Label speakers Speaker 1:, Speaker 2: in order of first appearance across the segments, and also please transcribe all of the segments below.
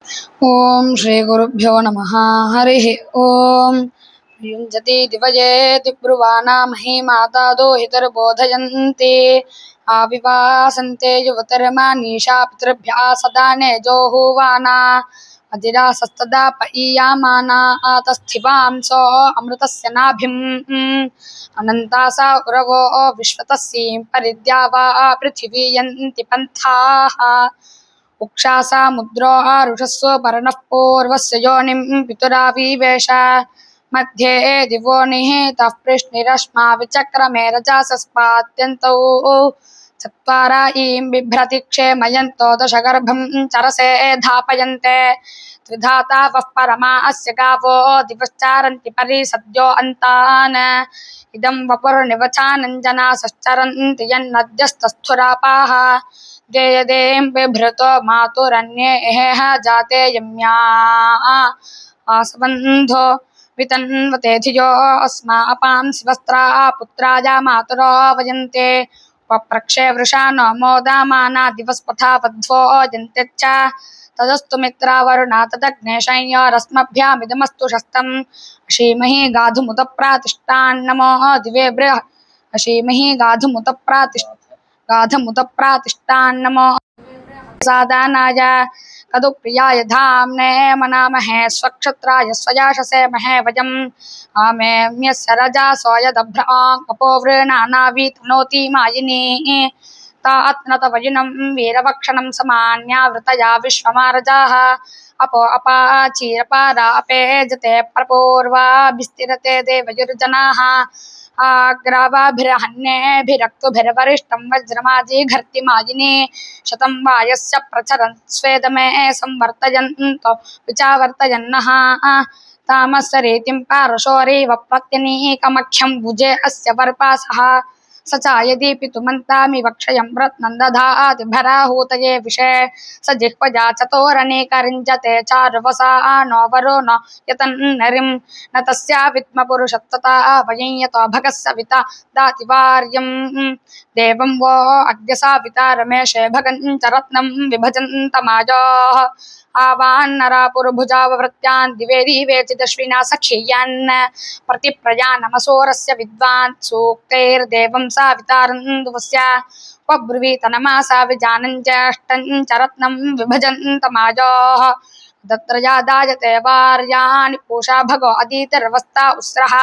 Speaker 1: ओम श्री गुरुभ्यो नमः। हरिः ओम। युञ्जति दिवयेति ब्रुवाना महिमाता दोहितर्बोधयन्ति आविवासन्ते युवतर्मानीषा पितृभ्यः सदा नेजोहुवाना अजिरासस्तदा पईयामाना आतस्थिवांसो अमृतस्य नाभिम् अनन्तासा उरवो विश्वतस्सीं परिद्यावा पृथिवी यन्ति पन्थाः उक्षासा मुद्रो ऋषस्व पर्णः पूर्वस्य योनिं पितुराविवेश मध्ये दिवो निहितः पृश्निरश्मा विचक्रमे रजासस्मात्यन्तौ चत्वारा ईं बिभ्रति क्षेमयन्तो दशगर्भं चरसे धापयन्ते त्रिधातावः परमा अस्य गावो दिवश्चारन्ति परिसद्यो अन्तान् इदं वपुर्निवचानञ्जना सश्चरन्ति यन्नद्यस्तस्थुरापाः जयदें बिभृतो मातुरन्येह जाते यम्या आसबन्धो वितन्वते धियो अस्मा अपांसि वस्त्रा पुत्राया मातुरो वयन्ते पप्रक्षे वृषा नो मोदामाना दिवस्पथा वध्वो जन्त्यच्च तदस्तु मित्रावरुणा तदग्ने शंयोरस्मभ्यामिदमस्तु शस्तम् अशीमहि गाधुमुतप्रातिष्ठान्नमो दिवे बृह अशीमहि गाधमुतप्रातिष्ठान्नमो सादानाय कदुप्रियाय धाम्ने मनामहे स्वक्षत्राय स्वयाशसे महे वयम् आमेम्यस्य रजासो यदभ्रां कपोवृणानावीतनोति मायिनी तात्नतवयुनं वीरवक्षणं समान्यावृतया विश्वमारजाः अपो अपाचीरपारापेजते प्रपूर्वाभिस्तिरते देवयुर्जनाः आग्रावाभिरहन्येभिरक्तुभिर्वरिष्ठं वज्रमाजीघर्ति मायिनी शतं वायस्य प्रचरन् स्वेदमे संवर्तयन्तो विचावर्तयन्नः तामस्य रीतिं पारशोरीव प्रत्यनीकमख्यं भुजे अस्य वर्पासः स चायदि पितुमन्तामि वक्षयं रत्नं दधाति भराहूतये विषे स जिह्वजा चतोरनेकरिञ्जते चारुवसा नो वरो न यतन्नरिं न तस्या विद्मपुरुषत्तता वयं यतो भगः सविता दाति वार्यं देवं वो अद्य साविता रमेशे भगञ्च रत्नं विभजन्तमाजाः आवान्नरा पुरभुजाववृत्यान् दिवे दिवे चिदश्विना सखीयान् प्रतिप्रजानमसोरस्य विद्वान् सूक्तैर्देवं सावितारन्दुवस्य क्वब्रुवीत नमासा विजानञ्ज्येष्ठं च रत्नं विभजन्तमाजाः तत्र यादायते वार्याणि पूषा भगो अदीतिर्वस्ता उस्रः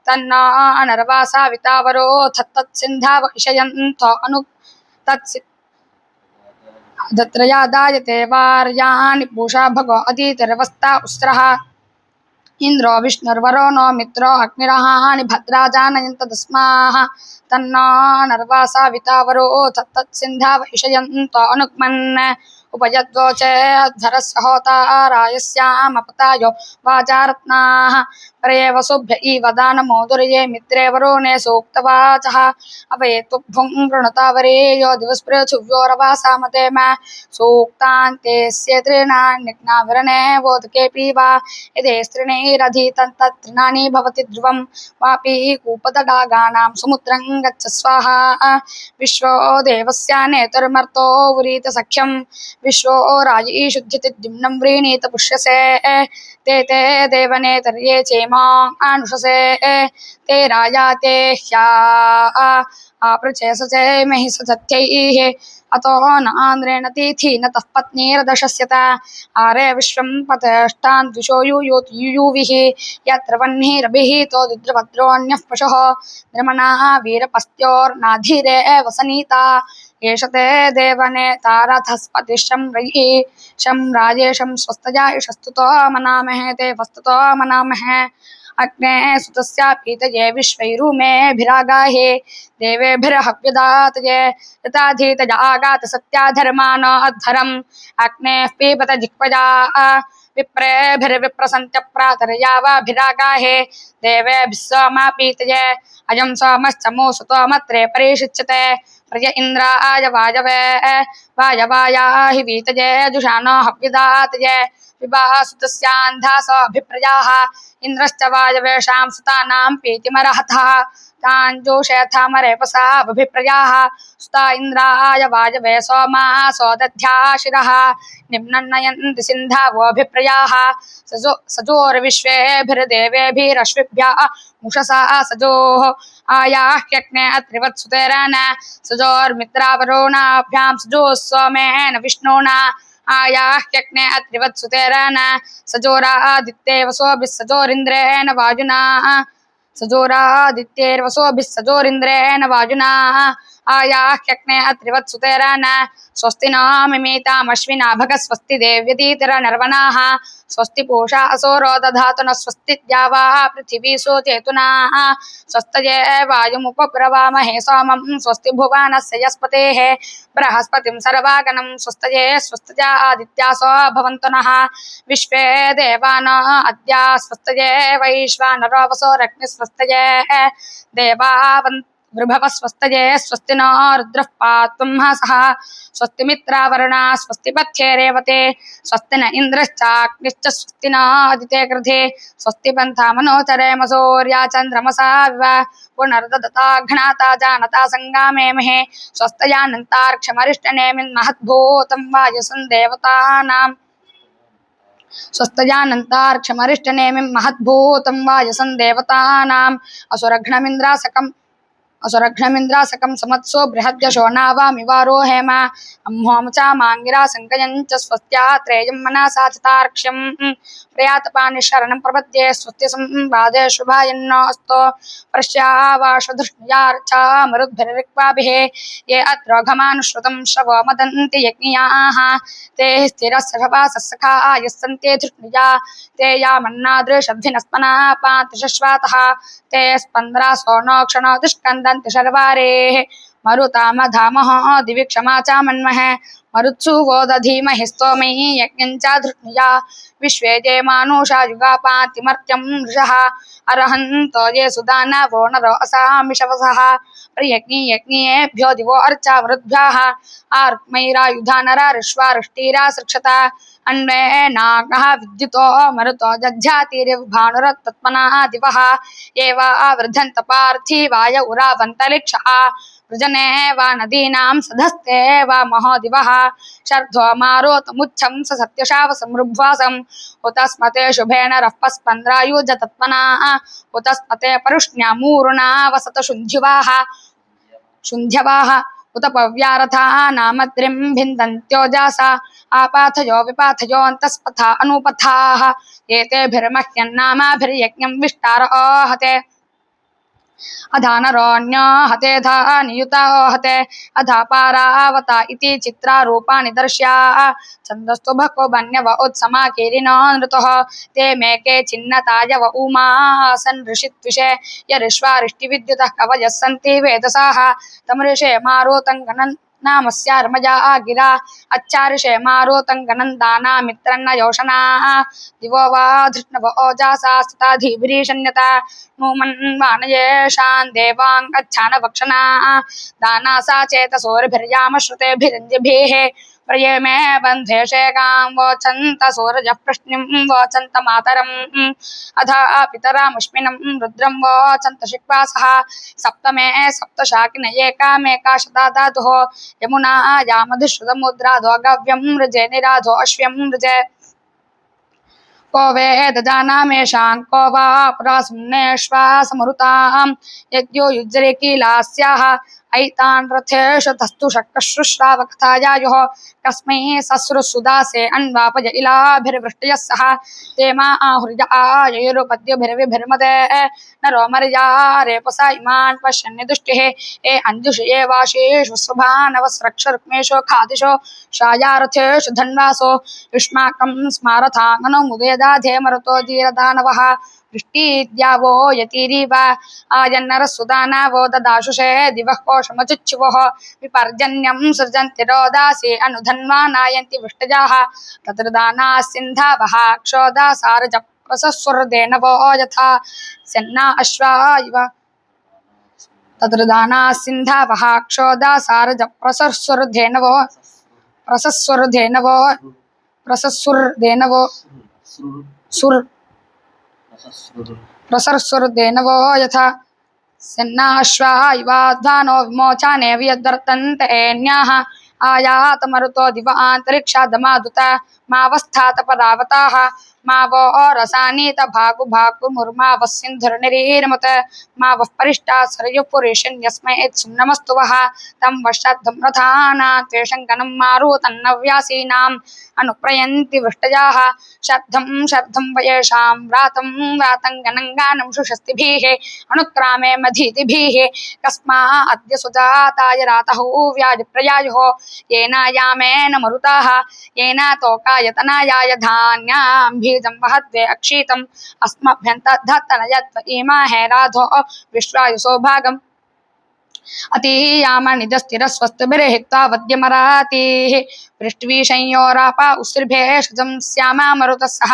Speaker 1: तन्नो नरवा सावितावरो तत्तत्सिन्धाव इषयन्तो अनु तत्सि तत्र यादायते वार्याणि पूषा भगो अदीतिर्वस्ता उस्रः इंद्रो विष्णुर्वरो नो मित्रो अग्निरहाणि भद्रा जानयन्तदस्माः तन्नो नर्वा सावितावरो तत्तत्सिन्धाव इषयन्तो अनुक्मन् उपयद्वोचे अध्वरस्य होतारायस्यामपतायो वाचारत्नाः परे वसुभ्य इव दानमोदुर्ये मित्रे वरुणे सूक्तवाचः अवयेतुभुं वृणुतावरेयो दिवस्पृथिव्योरवासामते मा सूक्तान्ते स्येतॄणान्यग्नाविरणे वोदके पीवा यदे स्त्रिणैरधीतन्तृणानि भवति ध्रुवं वापि कूपतडागानां समुद्रं गच्छ स्वाहा विश्वो देवस्यानेतुर्मर्तो उरीत सख्यं विश्वो राजी शुद्धिति द्युम्नं व्रीणीत पुष्यसे ते ते देवनेतर्ये चेमानुषसे ते राजाते ह्या आपृचे सचे महि सत्यैः अतो न आन्द्रेण तीथि न तः पत्नीरदशस्यत आरे विश्वं पतिष्ठान् द्विषो युयुविः यत्र वह्निरभिः तो रुद्रभद्रोऽन्यः पशुः द्रमणाः वीरपस्त्योर्नाधीरे वसनीता एष ते देवनेतारथस्पतिशं रयि शं राजेशं स्वस्तजा इषस्तुतो मनामहे ते वस्तुतो मनामहे अग्ने सुतस्यापीतये विश्वैरुमेभिरागाहे देवेभिर्हव्यदातये यथाधीतजागात सत्याधर्मानो अध्वरम् अग्नेः पीपत जिह्वजा विप्रेभिर्विप्रसन्त्यप्रातर्यावाभिरागाहे देवेभिः सोमापीतये अयं सोमश्च मूसुतो मत्रे परिषिच्यते प्रज इन्द्राय वायवे वायवाया हि वीतये जुषानो हव्यदातये विवासुतस्यान्धासोऽभिप्रजाः इन्द्रश्च वायवेषां सुतानां पीतिमर्हतः तान् जोषयथामरेपसा बुभिप्रजाः सुता इन्द्राय वायवे सोमासो दध्याशिरः निम्नन्नयन्ति सिन्धावोऽभिप्रजाः सजोर्विश्वेभिर्देवेभिरश्विभ्यः मुषसा सजोः आयाह्यग्ने अत्रिवत्सुतेरन सजोर्मित्रावरोणाभ्यां सजोः सोमेन विष्णुना आयाह्यग्ने अत्रिवत्सुतेरन सजोरादित्ये वसोभिः सजोरिन्द्रेण वायुना सजोरादित्यैर्वसोभिः सजोरिन्द्रेण वायुना आयाह्यग्ने अत्रिवत्सुतेरन स्वस्ति नो मिमीतामश्विना भगः स्वस्ति देव्यतीतिरनर्वणाः स्वस्ति पूषा असोरो दधातु न स्वस्ति द्यावा पृथिवी सोचेतुनाः स्वस्तये वायुमुपब्रवामहे सोमं स्वस्ति भुवनस्य यस्पतेः बृहस्पतिं सर्वागणं स्वस्तये स्वस्तजा आदित्यासो भवन्तु नः विश्वे देवानो अद्या स्वस्तये वैश्वानरो वसोरग्निः स्वस्तये देवावन्तु वृभव स्वस्तये स्वस्ति नो रुद्रः पातुं हसः स्वस्ति मित्रावरुणा स्वस्ति पथ्ये रेवते स्वस्ति न इन्द्रश्चाग्निश्च स्वस्ति नो अदिते कृधे स्वस्ति पन्था मनोचरेम सूर्या चन्द्रमसा विव पुनर्ददता घ्नाता जानता संगामे महे स्वस्तयानन्तार्क्षमरिष्टनेमिन्महद्भूतं वायुसं देवतानाम् स्वस्तयानन्तार्क्षमरिष्टनेमिन्महद्भूतं वायुसं देवतानाम् असुरघ्नमिन्द्रासकं समत्सो बृहद्यशो नावामिवारो हेम अह्मोम च माङ्गिरा सङ्कयं च स्वस्त्या त्रेयं मनसा च तार्क्ष्यं प्रयातपानिशरणं प्रपद्ये स्वस्ति संवादे शुभायन्नोऽस्तु प्रश्यावाशधृष्ण्यार्चा मरुद्भिर्रिक्वाभिः ये अत्रोघमानुश्रुतं श्रवो मदन्ति यज्ञियाः ते स्थिरस्सभासस्सखा यस्सन्ते धृष्णिया ते यामन्नादृशब्धिनस्मना पान्तिशश्वातः ते स्पन्द्रासो नो क्षणो दुष्कन्दन्ति शर्वारेः मरुतामधामः दिवि क्षमा चामन्महे मरुत्सु वो दधीमहि स्तोमहि यज्ञं च धृष्णुया विश्वे ये मानुषा युगापातिमर्त्यं ऋषः अरहन्तो ये सुदानवो नरो असामिषवसः प्रयज्ञेभ्यो दिवो अर्चा वृद्भ्यः आर्क्मैरायुधा नरा ऋष्वा ऋष्टिरा सृक्षता अन्वे नागः विद्युतो मरुतो जज्झातिरिभानुरत्तत्मना दिवः एव वृद्धन्त पार्थिवाय उरावन्तरिक्षः वृजने वा नदीनां सधस्ते वा महोदिवः शर्धो मारोतमुच्छं स सत्यशाव समृभ्वासम् उतस्मते शुभेन रःपस्पन्द्रायुज तत्मना उतस्मते परुष्ण्यामूरुणा वसत शुन्ध्यवाः उत पव्यारथा नामद्रिं भिन्दन्त्योजासा आपाथयो विपाथयोऽन्तस्पथा अनुपथाः एतेभिर्मह्यन्नामाभिर्यज्ञं विष्टार आहते अधानरोऽन्यो हते धा नियुता हते अधा पारावता इति चित्रारूपाणि दर्श्याः छन्दस्तु भको बन्यव उत्समा कीरिनो नृतः ते मेके छिन्नतायव उमासन् ऋषित्विषे यरिष्वारिष्टिविद्युतः कवयः सन्ति वेदसाः तमऋषे मारुतं नामस्यार्मजा गिरा अच्छारिषे मारुतं गणन्दाना मित्रन्न योषणाः दिवो वा धृष्णव ओजासा स्तुताधिभिरीशन्यता नूमन्वानयेषां देवाङ्गच्छानवक्षणाः दानासा चेतसोर्भिर्यामश्रुतेभिरञ्जिभिः प्रयेमे बन्धेशेकां वोचन्त सूरजः प्रश्निं वोचन्त मातरम् अधा पितरामुष्मिनं रुद्रं वोचन्त शिक्वासः सप्तमे सप्तशाकिन एकामेका शता धातुः यमुना यामधुश्रुतमुद्राधो गव्यं मृजे निराधो अश्व्यं मृजे को वेदजानामेषां को वा पुरासुम्नेश्वासमरुतां यद्यो युज्रे कीलास्याः ऐतान् रथेषु तस्तु शक्कश्रुश्रावकथायायोः कस्मै सस्रुसुदासे अन्वापय इलाभिर्वृष्टयः सह ते मा आहुर्य आयुरुपद्युभिर्विभिर्मदे नरो मर्या रेपसा इमान् पश्यन्नि दुष्टिः ए अंजुषि ये वाशेषु स्वभानवस्रक्षरुक्मेषु खादिषु शायारथेषु धन्वासो युष्माकं स्मारथाङ्गनो मुदेदाधे मरुतो धीरदानवः वृष्टिद्यावो यतिरिव आयन्नरसुदानावो ददाशुषे दिवः कोशमचुच्छुवः विपर्जन्यं सृजन्ति रोदासी अनुधन्वानायन्ति वृष्टजाः तत्र दानाः सिन्धावः क्षोदासारजप्रसस्वरदेनवो यथा सेन्ना अश्वा इव तत्र दानाः सिन्धावः क्षोदासारजप्रसस्वरदेनवो प्रसस्सुर्देनवो सुर प्रसर्सुर्देनवो यथा सन्नाश्वा इवाध्वानो विमोचाने वियद्वर्तन्ते एन्याः आयात मरुतो दिवान्तरिक्षादमादुत मावस्थात पदावताः मा वो रसानीत भागु भागु मुर्मावः सिन्धुर्निरीरमुत मा वः परिष्टा सरयुपुरेशन् यस्मै सुम्नमस्तु वः तं वश्चाद्धं रथाना त्वेषङ्कनं मारुतन्नव्यासीनाम् अनुप्रयन्ति वृष्टजाः शब्दं शब्दं वयेषां व्रातं व्रातं गणङ्गानं शुषस्तिभिः अनुक्रामे मधीतिभिः कस्मा अद्य सुजाताय रातः व्याजप्रयायुः येनायामेन मरुताः येनातोकायतनायाय धान्यां बीजं वहद्वे अक्षीतम् अस्मभ्यन्तद्धतनयत्व इमाहे राधो विश्वायुसो भागम् अतीयामनिजस्थिरस्वस्तिभिर्हित्वा वद्यमरातिः पृष्ट्वीशंयोरापा उस्त्रिभेषजं श्यामा मरुतस्सः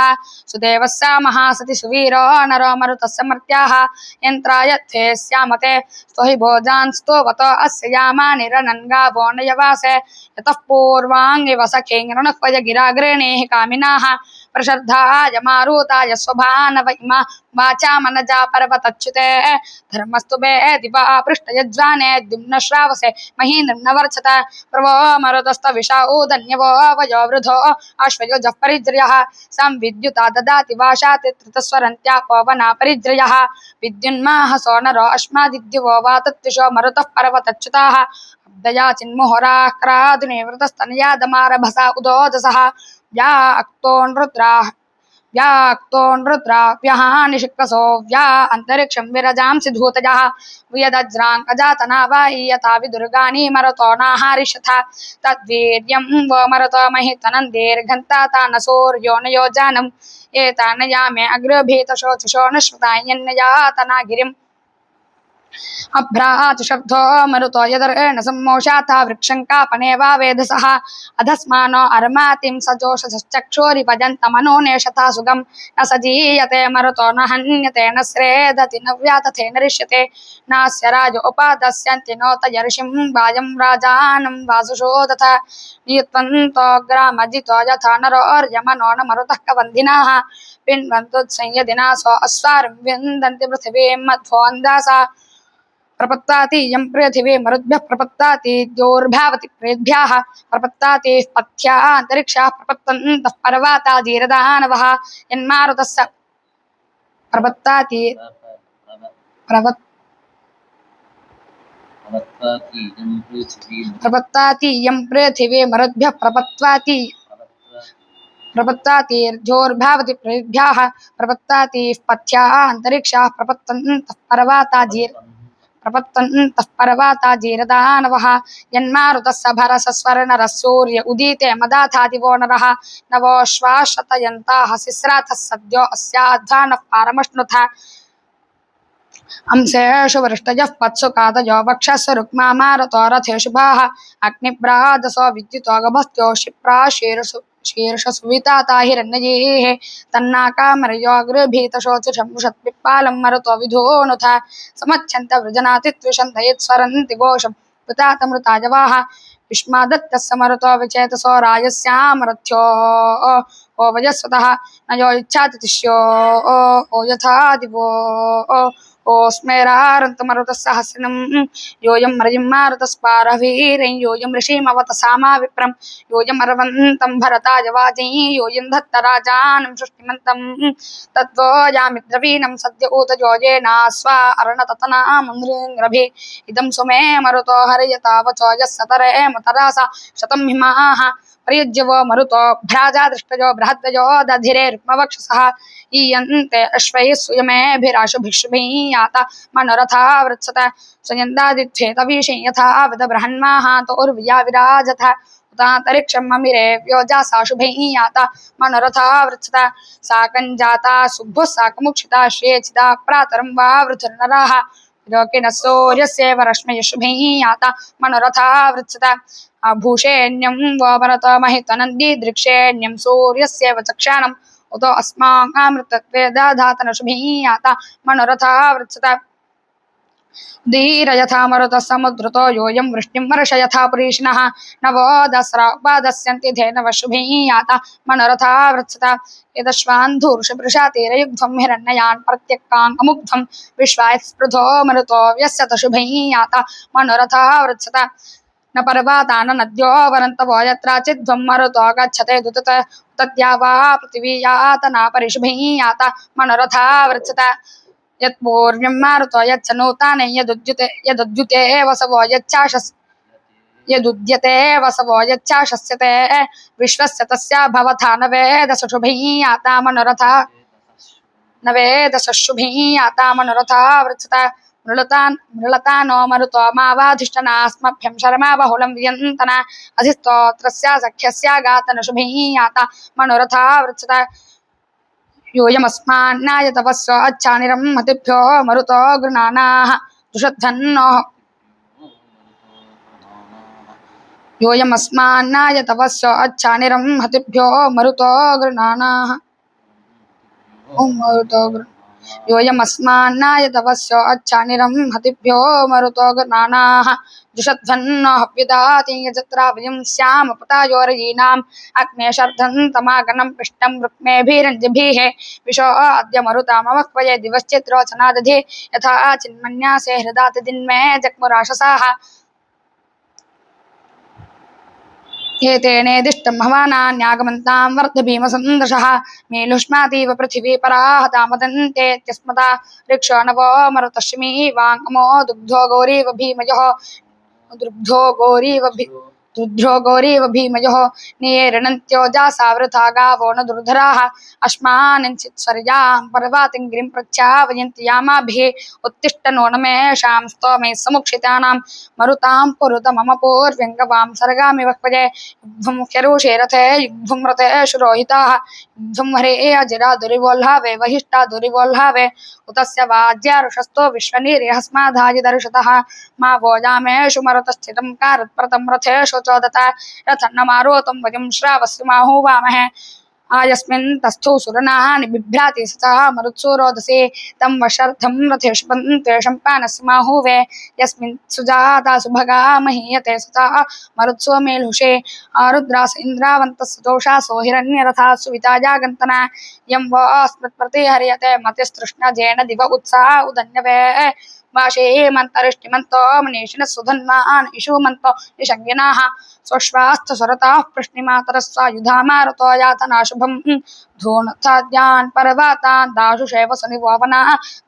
Speaker 1: सुदेवस्य महासति सुवीरो नरो मरुतस्य मर्त्याः यन्त्रायत्थे श्यामते स्तोहि भोजान् स्तोवत अस्य यामानिरनन्गावो नयवासे यतः पूर्वाङ्गिव सखेङ्गृणक्वय गिराग्रणेः कामिनाः प्रशर्धाय मारुताय स्वभानव इमा वाचा मनजा पर्वतच्युते धर्मस्तु बे दिवा पृष्ठयज्वाने द्युम्नश्रावसे महीन्द्रं न वर्चत प्रवो मरुतस्तविषा ऊदन्यवो वयो वृधो अश्वयोजः परिज्र्यः संविद्युता ददाति वाशाति त्रितस्वरन्त्या पवना परिज्र्यः विद्युन्माहसो नरो अस्मादिद्युवो वातत्विषो मरुतः पर्वतच्युताः अब्दया चिन्मुहुराः क्रादुनिवृतस्तनयादमारभसा उदोजसः या अक्तो नृद्राव्यः निशिक्कसो व्या अन्तरिक्षं विरजांसि धूतजः वियदज्राङ्कजातना वायि यथा विदुर्गानि मरुतो नाहारिष्यथ तद्वीर्यं वो मरुतो महितनन्दीर्घन्ता तान सूर्यो न योजानम् एतान यामे अग्रभीतशोचिषो न श्रुतायन्ययातना गिरिम् अभ्रात शब्दो मरुतो यदर्न सम्मोषाथा वृक्षं कापने वा वेधसः अधस्मानो अर्मातिं सजोषश्चक्षोरि भजन्तमनो नेषथा सुगं न सजीयते मरुतो न हन्यते न स्रेदति न व्यातथे न रिष्यते नास्य राजो उपादस्यन्ति नोतयर्षिं वायं राजानं वासुषो तथा नियुत्वन्तोग्रामजितो यथा नरोर्यमनो न मरुतः कवन्दिनाः पिन्वन्तुत्संयदिनासो अस्वारं विन्दन्ति पृथिवीं मध्वोऽन्दासा प्रपत्ताति यं पृथिवी मरुद्भ्यः प्रपत्ताति द्योर्भावति प्रेद्भ्यः प्रपत्ताति पथ्या अन्तरिक्षाः प्रपत्तन्तः पर्वता जीरदानवः यन्मारुतस्य प्रपत्ताति यं पृथिवी मरुद्भ्यः प्रपत्ताति द्योर्भावति प्रेद्भ्यः प्रपत्ताति पथ्या अन्तरिक्षाः प्रपत्तन्तः पर्वता जीरदानवः यन्मारुतस्य भरसस्वर्णरः सूर्य उदीते मदाथादिवो नरः नवोश्वाशतयन्ताः सिस्राथः सद्यो अस्याध्वानः पारमश्नुथ अंशेषु वृष्टयः पत्सु कादयो वक्षस्व रुक्मा मारुतो रथेषु भाः अग्निभ्राजसो विद्युतो गभस्त्यो क्षिप्रा शीर्षसुविताता हिरण्ययेः तन्नाकामरयोगृभीतशोचुषम्षत्पिप्पालं मरुतो विधोनुथ समच्छन्त वृजनातित्विषन्त यत्स्वरन्ति घोषं कृतातमृताजवाः विष्मादत्तस्य मरुतो विचेतसो राजस्यामरथ्यो ओ वजस्वतः न यो इच्छाति तिष्यो ओ यथा दिवो ओ स्मेरारन्तमरुतस्य हस्रिनं योऽयं रजिं मारुतस्पारवीरं योऽयं ऋषिमवतसामा विप्रं योऽयम् अर्वन्तं भरताय वाजै योऽयं धत्तराजानं सृष्टिमन्तं तद्वो यामिद्रवीणं सद्य ऊतजोजेनास्वा अर्णततनामुन्द्रिङ्ग्रभि इदं सुमे मरुतो हरयतावचो यस्सतरे मुतरासा शतं हिमाः प्रयुज्यवो मरुतो भ्राजा दृष्टजो बृहद्वजो दधिरे रुक्मवक्षसः ईयन्ते अश्वैः सुयमेभिराशुभिक्षुभिः याता मनोरथा वृत्सत स्वयन्दादिच्छेतवीशं यथा विद बृहन्माहातोर्विया विराजथ उतान्तरिक्षं ममिरे व्योजासा शुभैः याता मनोरथा वृत्सत साकञ्जाता सुभुः साकमुक्षिता श्रेचिता प्रातरं वा वृथुर्नराः लोकिनः सूर्यस्यैव रश्मयः शुभैः याता मनोरथा वृत्सत भूषेण्यं वो भरतो महितनन्दी दृक्षेण्यं सूर्यस्यैव चक्षाणम् उतो अस्माकमृतत्वे दधातन शुभैः याता मनोरथा वृत्सत धीर यथा मरुतः समुद्रतो योऽयं वृष्टिं वर्ष यथा पुरीषिणः नवो दस्रा उपादस्यन्ति धेनवः शुभिः याता मनोरथा वृत्सत यदश्वान्धूर्षवृषातीरयुग्धं हिरण्ययान् प्रत्यक्काङ्गमुग्धं विश्वाय स्पृधो मरुतो व्यस्यत शुभिः याता मनोरथा वृत्सत न पर्वता न नद्यो वरन्तवो यत्राचिध्वं मरुतो गच्छते दुतत तद्या वा पृथिवी यातना परिशुभिः याता मनोरथा वृत्सत यत्पूर्व्यं मारुतो यच्च नूताने यदुद्युते वसवो यदुद्यते वसवो यच्चाशस्यते विश्वस्य तस्या भवथा न वेदसुशुभिः याता मनोरथा न वेदसुशुभिः याता मनोरथा वृत्सत मृळता नो मरुतो मावाधिष्ठनास्मभ्यं शर्मा बहुलं वियन्तना अधिस्तोत्रस्य सख्यस्य गातनुशुभिः याता मनोरथा वृत्सत यूयमस्मान्नायतपस्व अच्छानिरं मतिभ्यो मरुतो गृणानाः दुषद्धन्नो यूयमस्मान्नायतपस्व अच्छानिरं मतिभ्यो मरुतो गृणानाः यूयमस्मान्नायतपस्व अच्छानिरं हतिभ्यो मरुतो गृणानाः जुषध्वन्नो हव्यदाति यजत्रा वयं स्याम पतायोरयीनाम् अग्ने शर्धं तमागनं पृष्टं रुक्मेभिरञ्जिभिः विशो अद्य मरुतामवक्वये दिवश्चित्रोचनादधि यथा चिन्मन्यासे हृदाति दिन्मे जग्मुराशसाः एतेनेदिष्टं हवानान्यागमन्तां वर्धभीमसन्दृशः मेलुष्मातीव पृथिवी पराहतामदन्तेत्यस्मता ऋक्षो नवो मरुतश्मी वाङ्मो दुग्धो गौरीव भीमयोः दुग्धो गौरीव भीमयोः नियेरणन्त्योजासावृथा गावो न दुर्धराः अस्मान्निंचित्स्वर्यां पर्वातिङ्गिरिं प्रच्छावयन्ति यामाभिः उत्तिष्ठ नो नमेषां स्तोमे समुक्षितानां मरुतां पुरुत मम पूर्व्यङ्गवां सर्गामि वक्वये युग्धं ह्यरुषे रथे युग्धं रथे शुरोहिताः युग्धं हरे अजिरा दुरिवोल्हावे वहिष्ठा दुरिवोल्हावे उतस्य वाज्यारुषस्तो विश्वनीर्यस्माधायि दर्शतः मा भोजामेषु मरुतस्थितं कारत्प्रतं रथेषु चोदता रथन्नमारोतं वयं श्रावस्य माहुवामहे आयस्मिन् तस्थौ सुरनानि बिभ्राति सतः मरुत्सुरोदसे तं वशर्थं रथेषु पन्ते शम्पानस्य माहुवे यस्मिन् सुजाता सुभगा महीयते सतः मरुत्सो मेलुषे आरुद्रास इन्द्रावन्तस्य दोषासो हिरण्यरथा सुविता जागन्तना यं वो अस्मत्प्रतिहर्यते मतिस्तृष्णजेन दिव उत्सा उदन्यवे वाशे मन्तरिष्टिमन्तो मनीषिणः सुधन्वान् इषुमन्तो निषङ्गिनाः स्वश्वास्थ स्वरताः प्रश्निमातरस्वायुधामारुतो यातनाशुभं धूनथाद्यान् पर्वतान् दाशुषेव सुनिवोवना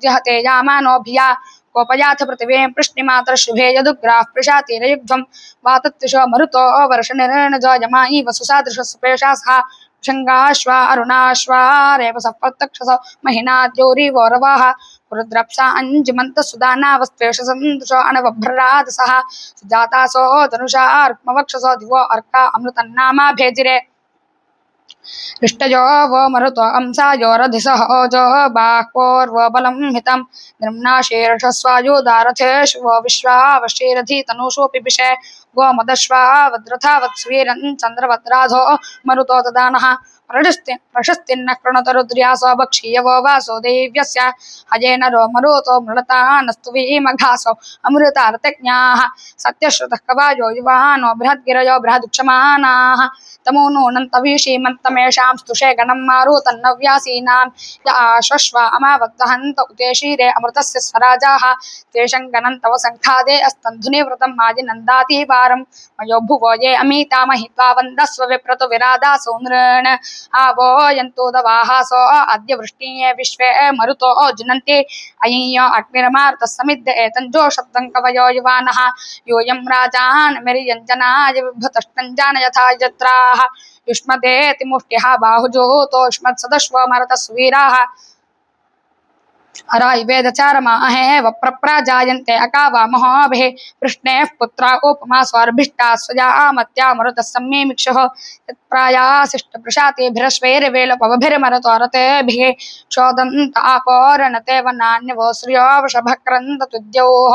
Speaker 1: जहते यामानोभिया कोपयाथ पृथिवीं पृश्निमातरशुभे यदुग्राः पृषातीरयुग्धं वातत्विषो मरुतो वर्षनिर्णजो यमायि वसुसादृशस्पेशासः शृङ्गाश्वा अरुणाश्वा रेव सप्रत्यक्षसो महिनाद्योरिवोरवाः रुद्रप्सा अंजुमंत सुदानावस्त्वेष सन्दृशो अनवभ्ररादसः सुजातासो धनुषा अर्क्मवक्षसो दिवो अर्का अमृतन्नामा भेजिरे इष्टयो वो मरुतो अंसायो रधिसः ओजो बाह्वोर्वो बलं हितं निर्म्नाशीर्षस्वायुदारथेषु वो विश्वावशीरधि तनूषोऽपि विषे वो मदश्वा वद्रथा वत्स्वीरं चन्द्रवद्राधो मरुतो ददानः प्रशस्तिन्न कृणतरुद्र्यासो भक्षीयवो वासो देव्यस्य हयेन रो मरुतो मृळतानस्तु वीमघासो अमृतार्तज्ञाः सत्यश्रुतः कवायो युवानो बृहद्गिरयो बृहदुक्षमानाः तमो नूनन्तवीषीमन्तमेषां स्तुषे गणं मारुतन्नव्यासीनां य आश्वश्वा अमावद्वहन्त उतेशीरे अमृतस्य स्वराजाः तेषं गणं तव सङ्खादे अस्तन्धुनिवृतं माजिनन्दाति वारं मयो भुवो ये अमीता महित्वा वन्दस्व विप्रतु विरादासो नृण आवो यन्तु दवाहासो अद्य वृष्टिये विश्वे मरुतो जुनन्ति अय्यो अग्निर्मारुतः समिद्ध एतञ्जोषब्दं कवयो युवानः यूयं राजान् मिर्यञ्जनाय बिभ्रतष्टञ्जान यथा यत्राः युष्मदेति मुष्टिः बाहुजोतोष्मत्सदश्व मरतस्वीराः अरायुवेदचारमाहे वप्रप्राजायन्ते अकावामहोभिः पृष्णेः पुत्रा उपमा स्वार्भिष्टा स्वजामत्या मरुतः सम्मीमिक्षुः यत्प्रायासिष्टप्रशातेभिरश्वैर्वेलपवभिर्मरुतो क्षोदन्त आपोरणते वनान्यवो श्रियो वृषभक्रन्दतुद्यौः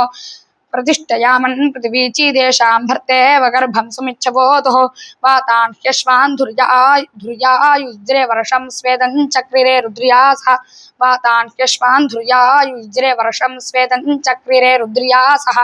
Speaker 1: प्रतिष्ठयामन् पृथिवीचीदेशां भर्तेव गर्भं सुमिच्छवोतुः वातान् ह्यश्वान् धुर्यायुज्रे वर्षं स्वेदं चक्रिरे रुद्र्यासः वातान् ह्यश्वान् धुर्यायुज्रे वर्षं स्वेदं चक्रिरे रुद्र्यासः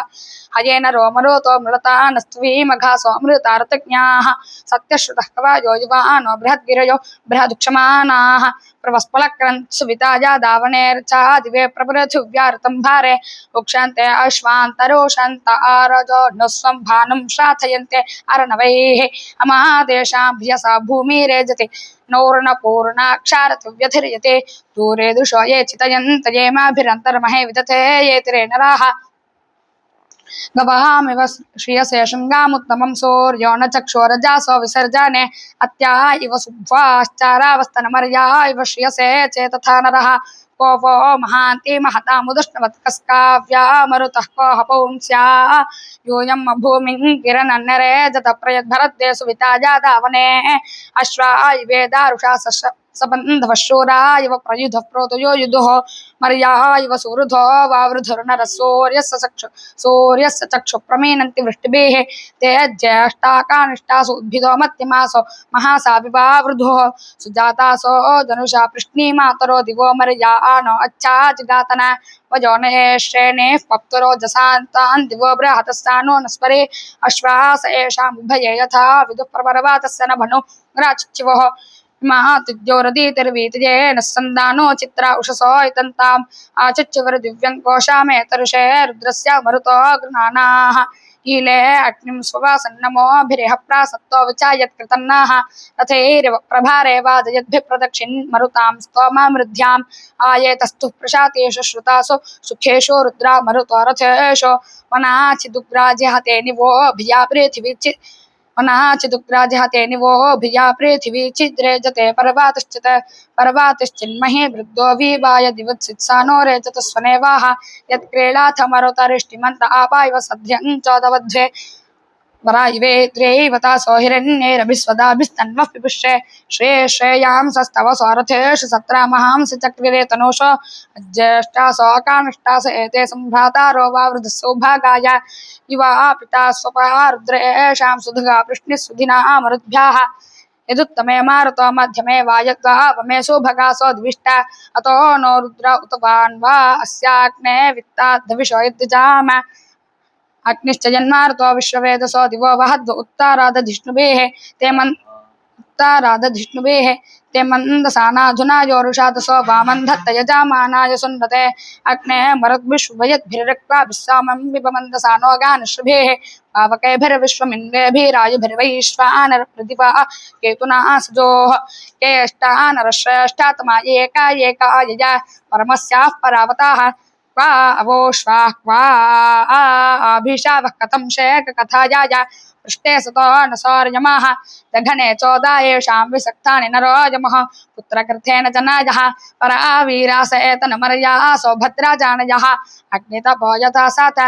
Speaker 1: हयेन रोमरोतो मृता नस्त्वीमघासो अमृतार्तज्ञाः सत्यश्रुतः कवयो युवानो बृहद्गिरयो बृहदुक्षमानाः प्रवस्फलक्रन्सुविताया दावनेर्चादिवे प्रपृथिव्यार्तं भारे उक्षन्ते अश्वान्तरोषन्त आरजो न स्वं भानुं श्राथयन्ते अर्णवैः अमादेशां भियसा भूमिरेजति नौर्णपूर्णाक्षारथिव्यथिर्यते दूरे दृशो ये चितयन्त ये माभिरन्तर्महे विदथे ये तिरे नराः गवामिव श्रियसे शृङ्गामुत्तमं सूर्यो न चक्षोरजासो विसर्जने अत्या इव सुभ्वाश्चारावस्तनमर्या इव श्रियसे चेतथा नरः को वो महान्ति महतामुदुष्णवत्कस्काव्या मरुतः को हपौंस्या यूयम् भूमिं किरणन्नरे जतप्रयद्भरद्दे सुविताजा दावने अश्वा इवेदारुषा सबन्धवशूरा इव प्रयुधः प्रोतयो युधुः मर्या इव सुहृधो वावृधुर्नरः सूर्यस्य चक्षु प्रमीनन्ति वृष्टिभिः ते ज्येष्ठाकानिष्टासु उद्भिदो मध्यमासो महासा विवावृधुः सुजातासो धनुषा पृश्नी मातरो दिवो मर्या नो अच्छा जिगातन वजो नेश्रेणेः पप्तरो जसान्तान् दिवो बृहतस्सानो नस्परे अश्वास एषामुभये यथा विदुः प्रवरवातस्य न भनु ग्राचिच्युवः महातिद्योरदीतिर्वीतिजे नस्सन्दानो चित्रा उषसो इतन्ताम् आचिच्युवर दिव्यं कोशामेतरुषे रुद्रस्य मरुतो गृह्णानाः ईले अग्निं स्ववासन्नमोभिरिह प्रासत्तो विचायत्कृतन्नाः रथैरिव प्रभारे वादयद्भिः प्रदक्षिन् मरुतां स्तोमामृध्याम् आयेतस्तु प्रशातेषु श्रुतासु सुखेषु रुद्रा मरुतो रथेषु वनाचिदुग्राजिहते निवो भिया पृथिवी वनाचिदुग्राजिहते निवो भिया पृथिवी छिद्रे जते पर्वातिश्चिन्महे वृद्धो विवाय दिवत्सित्सानो रेचत स्वनेवाः यत्क्रीडाथ मरुतरिष्टिमन्त आपा इव सध्यं चोदवध्वे वरा इवेद्रैवतासो हिरण्यैरभिस्वदाभिस्तन्वः पिपुष्ये श्रेयां सस्तव स्वरथेषु सत्रामहांसि चक्रिरे तनूषो ज्येष्ठासो कानिष्ठास एते सम्भ्रातारो वावृधः सौभागाय युवा पिता स्वपः रुद्रेषां सुधगा पृश्निस्सुधिना मरुद्भ्याः यदुत्तमे मारुतो मध्यमे वायत्वापमे सुभगासो द्विष्टा अतो नो रुद्र उतवान् वा अस्याग्ने वित्ताद्धविषो यद्विजाम अग्निश्च जन्मार्तो विश्ववेदसो दिवो वहद्व उत्तारादधिष्णुभिः ते मन्दसानाधुना योरुषादसो वामन्धत्त यजामानाय सुन्वते अग्ने मरुद्विश्वयद्भिर्रक्त्वा विश्वामं विपमन्दसानो गानश्रुभिः पावकैर्भिर्विश्वमिन्द्रेभिरायुभिर्वैश्वानरप्रतिपा केतुना सजोः केष्टानरश्रेष्ठात्मा एका यजा परमस्याः परावताः क्वा अवोश्वाः क्वा अभिशावः कथं शेक कथायाय पृष्ठे सतो न सौर्यमाः दघने चोदायेषां विसक्तानि नरो यमः पुत्रकृथेन जनायः परावीरास एतनमर्यासो भद्रा जानयः अग्नितपो यथा सात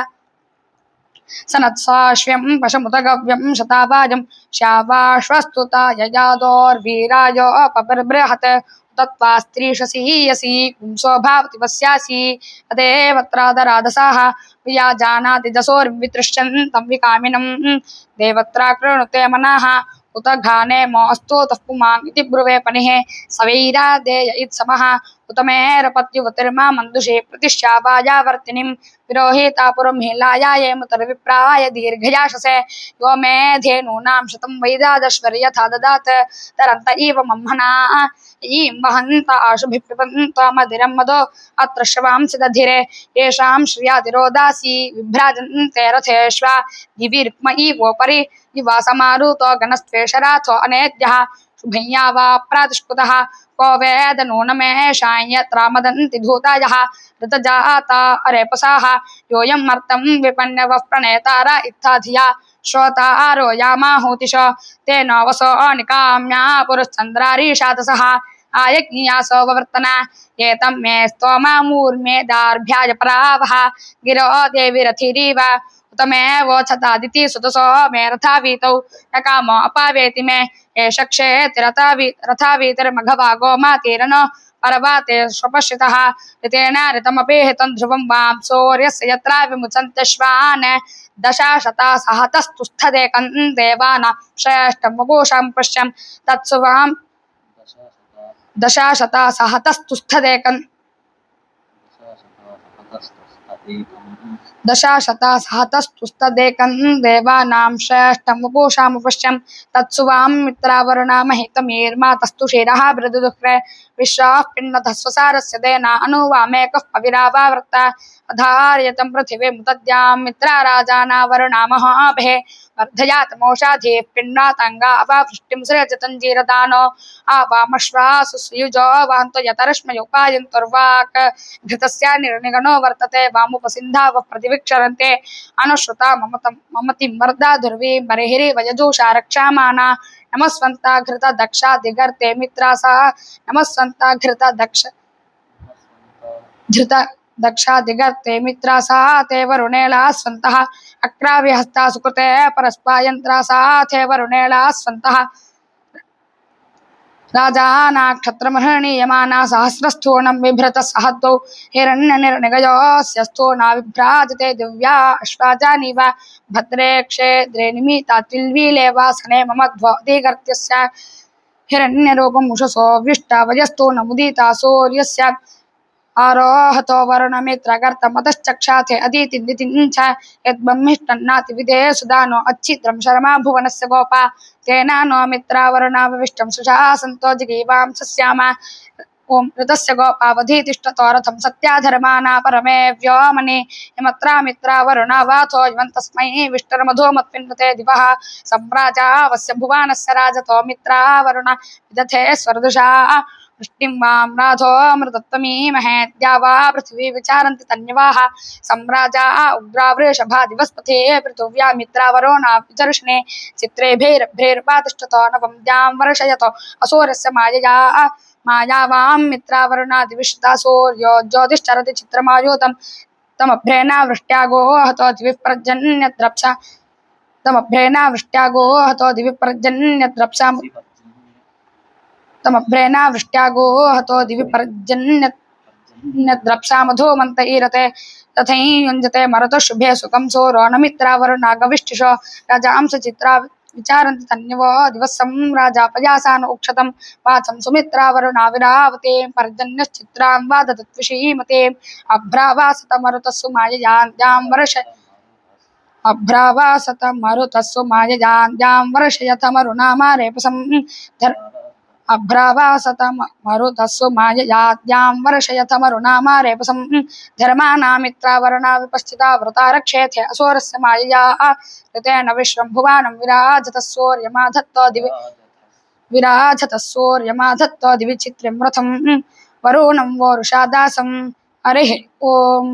Speaker 1: सनत्साश्व्यं पशमुतगव्यं शतावाजं श्यावाश्वस्तुता यजादोर्वीरायोपबृहत् तत्वा स्त्रीशसीयसी पुंसो भावति वस्यासि तदेवत्रादराधसाः प्रिया जानाति जसोर्वितृष्यन्तं विकामिनं देवत्रा कृणुते मनाः उत घाने मोऽस्तु तः पुमान् इति ब्रुवे पनिः सवैरादेय इत्समः उत मेरपत्युवतिर्मा मन्दुषे प्रतिश्चावायावर्तिनीं विरोहिता पुरमहिलायायेमुतर्विप्राय दीर्घयाशसे यो मे धेनूनां शतं वैदादश्वर्यथा ददात् तरन्त इव मह्मना ईं वहन्त आशुभिः पिबन्त मधिरं मदो अत्र श्रवांसि दधिरे येषां श्रियातिरोदासी विभ्राजन्ते रथेष्वा दिविर्क्म इवोपरि युवा समारुतो गणस्त्वेषराथो अनेद्यः शुभय्या वा प्रातिष्पुतः को वेद नूनमेषां यत्रामदन्ति धूतायः ऋतजाता अरेपसाः योऽयं मर्तं विपन्यवः प्रणेतारा इत्था धिया श्रोतारो यामाहूतिशो तेन वसो निकाम्या पुरश्चन्द्रारीषातसः आयज्ञासो ववर्तना एतं मे स्तोमामूर्मे दार्भ्याय परावः गिरो देवीरथिरीव उत मे वोचतादिति सुतसो मे रथावीतौ न कामो अपावेति मे एष क्षेति रथावीतिर्मघवा गोमातीरनो परवाते स्वपश्यतः ऋतेन ऋतमपि हितं ध्रुवं वां सूर्यस्य यत्रा विमुचन्ते श्वान् दशाशता सहतस्तुस्थदेकं देवानां श्रेष्ठं वपुषां पश्यं तत्सुवां दशाशता सहतस्तुस्थदेकं दशाशता सहतस्तुस्तदेकं देवानां श्रेष्ठं वपुषामुपश्यं तत्सुवां मित्रावरुणा महितमीर्मातस्तु शिरः बृदुदुःखे विश्वाः पिण्डतः स्वसारस्य देना अनुवामेकः पविरावावृत्त अधार्यतं पृथिवीमुदद्यां मित्रा राजाना वरुणा महाभे वर्धयातमोषाधीः पिण्डातङ्गा अपावृष्टिं सृजतञ्जीरदानो आवामश्वासु सुयुजो वान्तो यतरश्मयोपायन्तुर्वाक् घृतस्य निर्निगणो वर्तते वामुपसिन्धावः प्रतिविक्षरन्ते अनुश्रुता ममतिं मर्दा दुर्वी बर्हिरि वयजूषा रक्षामाना नमस्वन्ता घृता दक्षा दिगर्ते मित्रासा नमस्वन्ता घृता दक्षा दिगर्ते मित्रासा ते वरुणेला स्वन्तः अक्राव्यहस्ता सुकृते परस्पायन्त्रासा ते वरुणेला स्वन्तः राजानाक्षत्रमहृणीयमाना सहस्रस्थूणं बिभ्रतः सहद्वौ हिरण्यनिर्निगयोऽस्य स्थूणा विभ्राजते दिव्या अश्वाजानीव भद्रे क्षेद्रे निमिता तिल्वीले वासने मम ध्वदिगर्त्यस्य हिरण्यरूपमुषसो विष्टा वयस्तूणमुदिता सूर्यस्य आरोहतो वरुणमित्रगर्तमतश्चक्षाथे अदितिदितिञ्च यद्ब्रह्मिष्टन्नातिविधे सुदानो अच्छिद्रं शर्मा भुवनस्य गोपा तेन नो मित्रा वरुणाविष्टं सुशासन्तो जिगीवां सस्याम ॐ ऋतस्य गोपावधीतिष्ठतो रथं सत्याधर्माना परमे व्योमनि यमत्रा मित्रा वरुणा वाथो यवन्तस्मै विष्टरमधोमत्पिन्वते दिवः सम्राजावस्य भुवानस्य राजतो मित्रा वरुणा विदथे स्वरदुषा वृष्टिं वां राधोऽमृतत्वमीमहे द्यावा पृथिवी विचारन्ति तन्यवाः सम्राजा उग्रा वृषभा दिवस्पथे पृथिव्या मित्रा वरुणा विचर्षणे चित्रेभिर्भिर्वातिष्ठतो नवं द्यां वर्षयतो असूरस्य मायावां मित्रा वरुणा दिविष्टा सूर्यो ज्योतिश्चरति चित्रमायुतं तमभ्रेना वृष्ट्यागो हतो दिविप्रजन्यद्रप्सा तमभ्रेना वृष्ट्यागो हतो दिविप्रजन्यद्रप्सा तमभ्रेना वृष्ट्यागो हतो दिविपर्जन्यद्रप्सा मधुमन्त ईरते तथैयुञ्जते मरुतः शुभे सुखं सोरो न मित्रा वरुणा गविष्टिषो राजांस चित्रा विचारन्ति तन्यवो दिवसं राजापयासान उक्षतं वाचं सुमित्रा वरुणा विरावते पर्जन्यश्चित्रां वाददत्विषीमते अभ्रावासत मरुतस्सु माययान्द्यां वर्ष अभ्रावासत मरुतस्सु माययान्द्यां वर्षयथ मरुणामारेपसं अभ्रावासत मरुतस्सु माययाद्यां वर्षयथ मरुणामारेपसं धर्मानामित्रा वरुणा विपश्चिता व्रता रक्षेथे असोरस्य मायया ऋतेन विश्वं भुवानं विराजतः सूर्यमाधत्तो दिवि चित्रिं रथं वरुणं वोरुषा दासं हरिः ओम्।